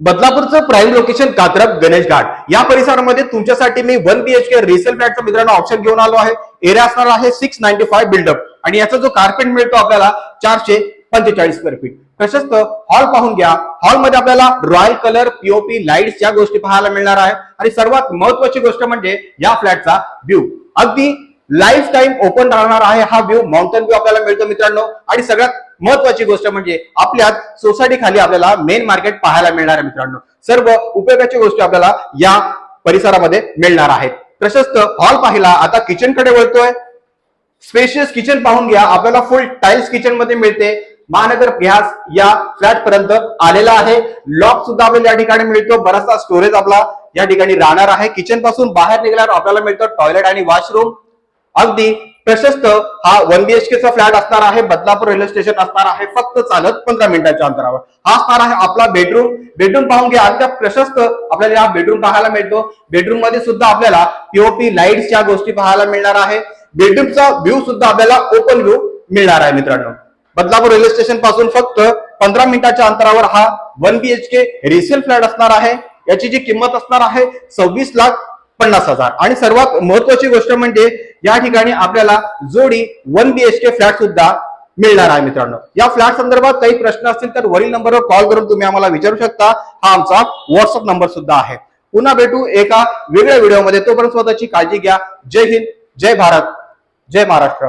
बदलापूरचं prime location Katrap Ganesh घाट या परिसरामध्ये तुमच्यासाठी मी 1 BHK रिसेल फ्लॅटचा मित्रांनो ऑप्शन घेऊन आलो आहे. एरिया असणार आहे 695 बिल्डअप आणि याचा जो कार्पेट मिळतो आपल्याला 445 स्क्वेअर फीट. प्रशस्त हॉल पाहून घ्या. हॉलमध्ये आपल्याला रॉयल कलर, पीओपी, लाईट्स या गोष्टी पाहायला मिळणार आहे आणि सर्वात महत्वाची गोष्ट म्हणजे या फ्लॅटचा व्ह्यू अगदी लाईफ टाइम ओपन राहणार आहे. हा व्ह्यू माउंटेन व्ह्यू आपल्याला मिळतो मित्रांनो आणि सगळ्यात महत्वाची गोष्ट म्हणजे आपल्या सोसायटी खाली आपल्याला मेन मार्केट पाहायला मिळणार आहे मित्रांनो. सर्व उपयोगाची गोष्टी आपल्याला या परिसरामध्ये मिळणार आहेत. प्रशस्त हॉल पाहिला, आता किचन कडे वळतोय. स्पेशियस किचन पाहून घ्या. आपल्याला फुल टाइल्स किचन मध्ये मिळते. महानगर गॅस या फ्लॅट पर्यंत आलेला आहे. लॉक सुद्धा आपल्याला या ठिकाणी मिळतो. बराचसा स्टोरेज आपला या ठिकाणी राहणार आहे. किचन पासून बाहेर निघाल्यावर आपल्याला मिळतो टॉयलेट आणि वॉशरूम. अगदी प्रशस्त हा 1 BHK चा फ्लॅट असणार आहे. बदलापूर रेल्वे स्टेशन असणार आहे. फक्त चालत 15 मिनिटाच्या अंतरावर हा असणार आहे आपला बेडरूम. बेडरूम पाहून घ्या. अगदी प्रशस्त आपल्याला हा बेडरूम पाहायला मिळतो. बेडरूम मध्ये सुद्धा आपल्याला पीओपी लाईट्स या गोष्टी पाहायला मिळणार आहे. बेडरूमचा व्ह्यू सुद्धा आपल्याला ओपन व्ह्यू मिळणार आहे मित्रांनो. बदलापूर रेल्वे स्टेशन पासून फक्त 15 मिनिटाच्या अंतरावर हा 1 BHK रिसेल फ्लॅट असणार आहे. याची जी किंमत असणार आहे 26,50,000 आणि सर्वात महत्वाची गोष्ट म्हणजे या ठिकाणी आपल्याला जोडी 1 BHK फ्लॅट सुद्धा मिळणार आहे मित्रांनो. या फ्लॅट संदर्भात काही प्रश्न असतील तर वरील नंबरवर कॉल करून तुम्ही आम्हाला विचारू शकता. हा आमचा व्हॉट्सअप नंबर सुद्धा आहे. पुन्हा भेटू एका वेगळ्या व्हिडिओमध्ये. तोपर्यंत स्वतःची काळजी घ्या. जय हिंद, जय भारत, जय महाराष्ट्र.